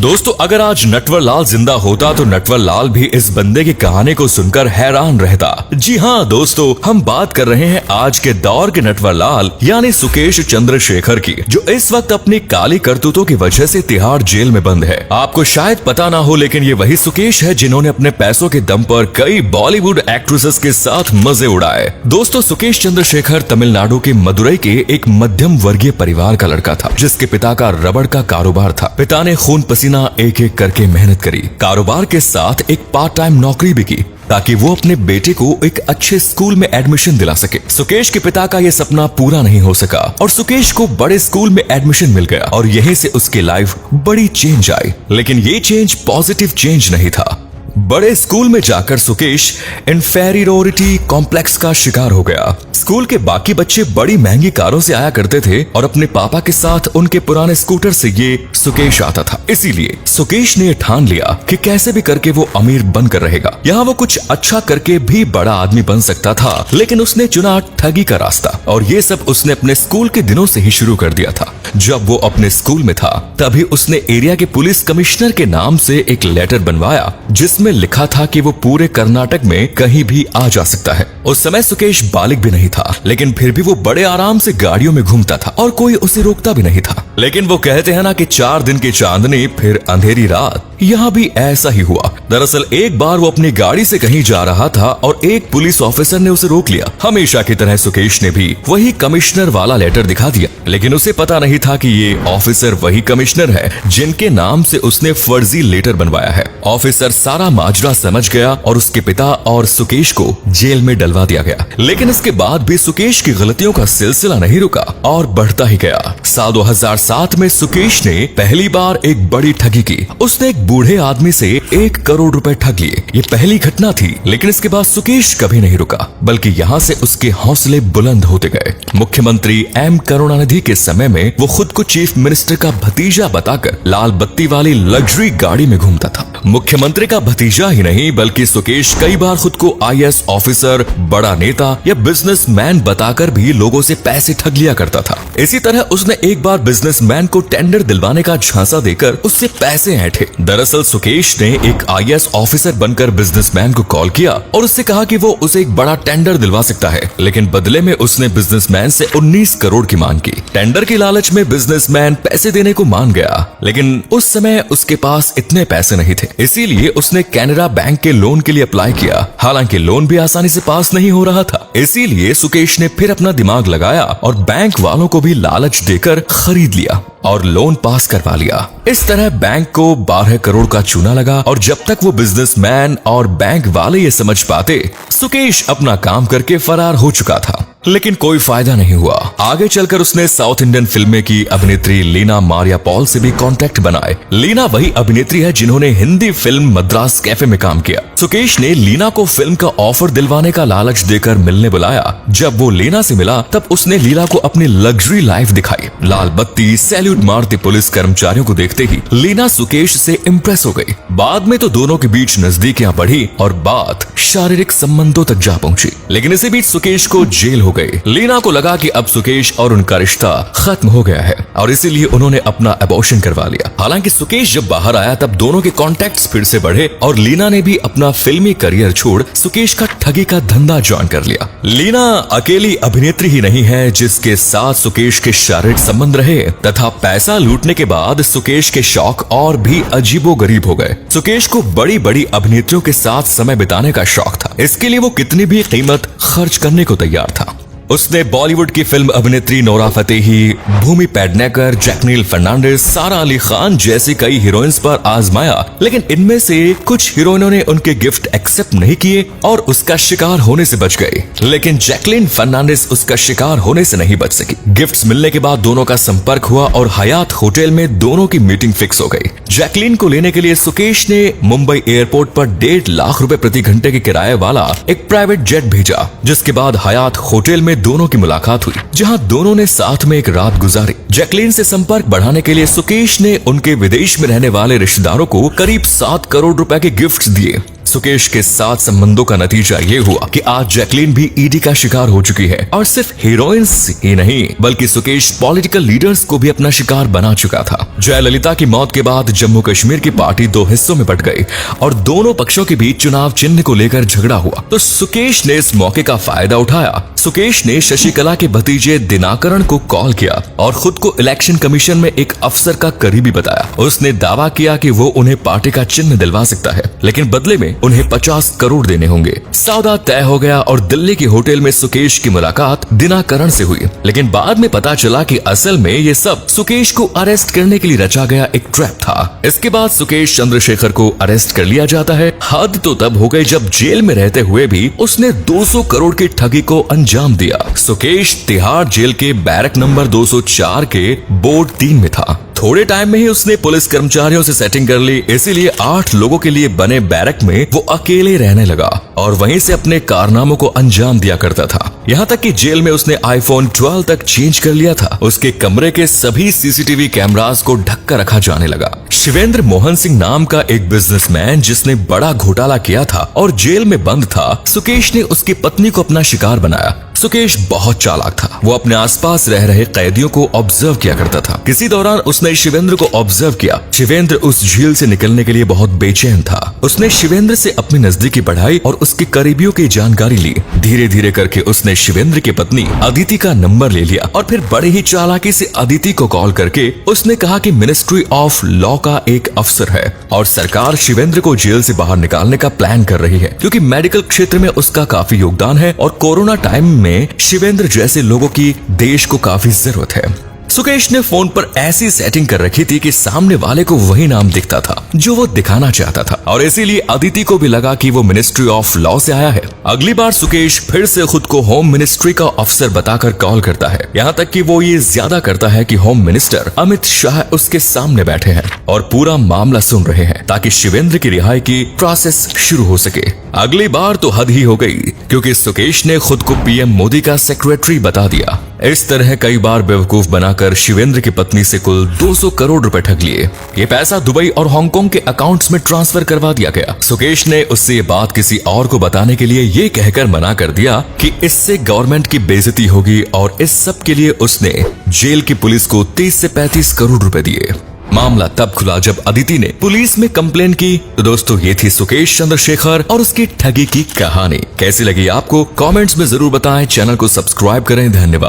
दोस्तों, अगर आज नटवर लाल जिंदा होता तो नटवर लाल भी इस बंदे की कहानी को सुनकर हैरान रहता। जी हाँ दोस्तों, हम बात कर रहे हैं आज के दौर के नटवर लाल यानी सुकेश चंद्रशेखर की, जो इस वक्त अपनी काली करतूतों की वजह से तिहाड़ जेल में बंद है। आपको शायद पता ना हो, लेकिन ये वही सुकेश है जिन्होंने अपने पैसों के दम पर कई बॉलीवुड एक्ट्रेसेस के साथ मजे उड़ाए। दोस्तों, सुकेश चंद्रशेखर तमिलनाडु के मदुरई के एक मध्यम वर्गीय परिवार का लड़का था, जिसके पिता का रबड़ का कारोबार था। पिता ने खून पसीना एक एक करके मेहनत करी, कारोबार के साथ एक पार्ट टाइम नौकरी भी की ताकि वो अपने बेटे को एक अच्छे स्कूल में एडमिशन दिला सके। सुकेश के पिता का ये सपना पूरा नहीं हो सका और सुकेश को बड़े स्कूल में एडमिशन मिल गया और यहीं से उसकी लाइफ बड़ी चेंज आई। लेकिन ये चेंज पॉजिटिव चेंज नहीं था। बड़े स्कूल में जाकर सुकेश इन्फेरियोरिटी कॉम्प्लेक्स का शिकार हो गया। स्कूल के बाकी बच्चे बड़ी महंगी कारों से आया करते थे और अपने पापा के साथ उनके पुराने स्कूटर से ये सुकेश आता था। इसीलिए सुकेश ने ठान लिया कि कैसे भी करके वो अमीर बनकर रहेगा। यहाँ वो कुछ अच्छा करके भी बड़ा आदमी बन सकता था, लेकिन उसने चुना ठगी का रास्ता और ये सब उसने अपने स्कूल के दिनों से ही शुरू कर दिया था। जब वो अपने स्कूल में था तभी उसने एरिया के पुलिस कमिश्नर के नाम से एक लेटर बनवाया जिसमें लिखा था कि वो पूरे कर्नाटक में कहीं भी आ जा सकता है। उस समय सुकेश बालिग भी नहीं था, लेकिन फिर भी वो बड़े आराम से गाड़ियों में घूमता था और कोई उसे रोकता भी नहीं था। लेकिन वो कहते हैं ना कि 4 दिन की चांदनी फिर अंधेरी रात, यहाँ भी ऐसा ही हुआ। दरअसल एक बार वो अपनी गाड़ी से कहीं जा रहा था और एक पुलिस ऑफिसर ने उसे रोक लिया। हमेशा की तरह सुकेश ने भी वही कमिश्नर वाला लेटर दिखा दिया, लेकिन उसे पता नहीं था कि ये ऑफिसर वही कमिश्नर है जिनके नाम से उसने फर्जी लेटर बनवाया है। ऑफिसर सारा माजरा समझ गया और उसके पिता और सुकेश को जेल में डलवा दिया गया। लेकिन इसके बाद भी सुकेश की गलतियों का सिलसिला नहीं रुका और बढ़ता ही गया। साल 2007 में सुकेश ने पहली बार एक बड़ी ठगी की। उसने एक बूढ़े आदमी से 1 करोड़ रुपए ठग लिए। ये पहली घटना थी, लेकिन इसके बाद सुकेश कभी नहीं रुका, बल्कि यहाँ से उसके हौसले बुलंद होते गए। मुख्यमंत्री एम करुणानिधि के समय में वो खुद को चीफ मिनिस्टर का भतीजा बताकर लाल बत्ती वाली लग्जरी गाड़ी में घूमता था। मुख्यमंत्री का भतीजा ही नहीं, बल्कि सुकेश कई बार खुद को IAS ऑफिसर, बड़ा नेता या बिजनेसमैन बताकर भी लोगों से पैसे ठग लिया करता था। इसी तरह उसने एक बार बिजनेसमैन को टेंडर दिलवाने का झांसा देकर उससे पैसे ऐंठे। दरअसल सुकेश ने एक IAS ऑफिसर बनकर बिजनेसमैन को कॉल किया और उससे कहा कि वो उसे एक बड़ा टेंडर दिलवा सकता है, लेकिन बदले में उसने बिजनेसमैन से 19 करोड़ की मांग की। टेंडर की लालच में बिजनेसमैन पैसे देने को मान गया, लेकिन उस समय उसके पास इतने पैसे नहीं थे। इसीलिए उसने कैनरा बैंक के लोन के लिए अप्लाई किया। हालांकि लोन भी आसानी से पास नहीं हो रहा था। इसीलिए सुकेश ने फिर अपना दिमाग लगाया और बैंक वालों को भी लालच देकर खरीद लिया और लोन पास करवा लिया। इस तरह बैंक को 12 करोड़ का चूना लगा और जब तक वो बिजनेसमैन और बैंक वाले ये समझ पाते, सुकेश अपना काम करके फरार हो चुका था। लेकिन कोई फायदा नहीं हुआ। आगे चलकर उसने साउथ इंडियन फिल्में की अभिनेत्री लीना मारिया पॉल से भी कॉन्टेक्ट बनाए। लीना वही अभिनेत्री है जिन्होंने हिंदी फिल्म मद्रास कैफे में काम किया। सुकेश ने लीना को फिल्म का ऑफर दिलवाने का लालच देकर मिलने बुलाया। जब वो लीना से मिला तब उसने लीना को अपनी लग्जरी लाइफ दिखाई। लाल बत्ती सैल्यूट मारते पुलिस कर्मचारियों को देखते ही लीना सुकेश से इम्प्रेस हो गई। बाद में तो दोनों के बीच नजदीकियां बढ़ी और बात शारीरिक संबंधों तक जा पहुंची। लेकिन इसी बीच सुकेश को जेल हो गई। लीना को लगा कि अब सुकेश और उनका रिश्ता खत्म हो गया है और इसीलिए उन्होंने अपना एबॉर्शन करवा लिया। हालांकि सुकेश जब बाहर आया तब दोनों के कॉन्टैक्ट्स फिर से बढ़े और लीना ने भी अपना फिल्मी करियर छोड़ सुकेश का ठगी का धंधा ज्वाइन कर लिया। लीना अकेली अभिनेत्री ही नहीं है जिसके साथ सुकेश के शारीरिक संबंध रहे, तथा पैसा लूटने के बाद सुकेश के शौक और भी अजीबोगरीब हो गए। सुकेश को बड़ी बड़ी अभिनेत्रियों के साथ समय बिताने का शौक था। इसके लिए वो कितनी भी कीमत खर्च करने को तैयार था। उसने बॉलीवुड की फिल्म अभिनेत्री नोरा फतेही, भूमि पेडनेकर, जैकलीन फर्नांडिस, सारा अली खान जैसी कई हीरोइंस पर आजमाया, लेकिन इनमें से कुछ हीरोइनों ने उनके गिफ्ट एक्सेप्ट नहीं किए और उसका शिकार होने से बच गई। लेकिन जैकलीन फर्नांडिस उसका शिकार होने से नहीं बच सकी। गिफ्ट्स मिलने के बाद दोनों का संपर्क हुआ और हयात होटल में दोनों की मीटिंग फिक्स हो गई। जैकलीन को लेने के लिए सुकेश ने मुंबई एयरपोर्ट पर 1.5 लाख रुपए प्रति घंटे के किराए वाला एक प्राइवेट जेट भेजा, जिसके बाद हयात होटल में दोनों की मुलाकात हुई, जहां दोनों ने साथ में एक रात गुजारी। जैकलीन से संपर्क बढ़ाने के लिए सुकेश ने उनके विदेश में रहने वाले रिश्तेदारों को करीब 7 करोड़ रुपए के गिफ्ट्स दिए। सुकेश के साथ संबंधों का नतीजा ये हुआ कि आज जैकलीन भी ईडी का शिकार हो चुकी है। और सिर्फ हीरोइंस ही नहीं बल्कि सुकेश पॉलिटिकल लीडर्स को भी अपना शिकार बना चुका था। जयललिता की मौत के बाद जम्मू कश्मीर की पार्टी दो हिस्सों में बट गई और दोनों पक्षों के बीच चुनाव चिन्ह को लेकर झगड़ा हुआ। तो सुकेश ने इस मौके का फायदा उठाया। सुकेश ने शशिकला के भतीजे दिनाकरण को कॉल किया और खुद को इलेक्शन कमीशन में एक अफसर का करीबी बताया। उसने दावा किया कि वो उन्हें पार्टी का चिन्ह दिलवा सकता है, लेकिन बदले में उन्हें 50 करोड़ देने होंगे। सौदा तय हो गया और दिल्ली के होटल में सुकेश की मुलाकात दिनाकरण से हुई। लेकिन बाद में पता चला कि असल में ये सब सुकेश को अरेस्ट करने के लिए रचा गया एक ट्रैप था। इसके बाद सुकेश चंद्रशेखर को अरेस्ट कर लिया जाता है। हद तो तब हो गई जब जेल में रहते हुए भी उसने 200 करोड़ की ठगी को अंजाम दिया। सुकेश तिहाड़ जेल के बैरक नंबर 204 के बोर्ड 3 में था। थोड़े टाइम में ही उसने पुलिस कर्मचारियों से सेटिंग कर ली, इसीलिए 8 लोगों के लिए बने बैरक में वो अकेले रहने लगा और वहीं से अपने कारनामों को अंजाम दिया करता था। यहाँ तक कि जेल में उसने आईफोन 12 तक चेंज कर लिया था। उसके कमरे के सभी सीसीटीवी कैमरास को ढक कर रखा जाने लगा। शिवेंद्र मोहन सिंह नाम का एक बिजनेसमैन जिसने बड़ा घोटाला किया था और जेल में बंद था, सुकेश ने उसकी पत्नी को अपना शिकार बनाया। सुकेश बहुत चालाक था। वो अपने आसपास रह रहे कैदियों को ऑब्जर्व किया करता था। किसी दौरान उसने शिवेंद्र को ऑब्जर्व किया। शिवेंद्र उस झील से निकलने के लिए बहुत बेचैन था। उसने शिवेंद्र से अपनी नजदीकी बढ़ाई और उसके करीबियों की जानकारी ली। धीरे धीरे करके उसने शिवेंद्र की पत्नी अदिति का नंबर ले लिया और फिर बड़े ही चालाकी से अदिति को कॉल करके उसने कहा कि मिनिस्ट्री ऑफ लॉ का एक अफसर है और सरकार शिवेंद्र को जेल से बाहर निकालने का प्लान कर रही है, क्योंकि मेडिकल क्षेत्र में उसका काफी योगदान है और कोरोना टाइम में शिवेंद्र जैसे लोगों की देश को काफी जरूरत है। सुकेश ने फोन पर ऐसी सेटिंग कर रखी थी कि सामने वाले को वही नाम दिखता था जो वो दिखाना चाहता था और इसीलिए अदिति को भी लगा कि वो मिनिस्ट्री ऑफ लॉ से आया है। अगली बार सुकेश फिर से खुद को होम मिनिस्ट्री का अफसर बताकर कॉल करता है। यहाँ तक कि वो ये ज्यादा करता है कि होम मिनिस्टर अमित शाह उसके सामने बैठे हैं और पूरा मामला सुन रहे हैं ताकि शिवेंद्र की रिहाई की प्रोसेस शुरू हो सके। अगली बार तो हद ही हो गई, क्योंकि सुकेश ने खुद को पीएम मोदी का सेक्रेटरी बता दिया। इस तरह कई बार बेवकूफ बनाकर शिवेंद्र की पत्नी से कुल 200 करोड़ रुपए ठग लिए। ये पैसा दुबई और हांगकांग के अकाउंट्स में ट्रांसफर करवा दिया गया। सुकेश ने उससे ये बात किसी और को बताने के लिए ये कहकर मना कर दिया कि इससे गवर्नमेंट की बेइज्जती होगी और इस सब के लिए उसने जेल की पुलिस को 30 से 35 करोड़ रुपए दिए। मामला तब खुला जब अदिति ने पुलिस में कंप्लेन की। तो दोस्तों, ये थी सुकेश चंद्रशेखर और उसकी ठगी की कहानी। कैसी लगी आपको? कमेंट्स में जरूर बताएं। चैनल को सब्सक्राइब करें। धन्यवाद।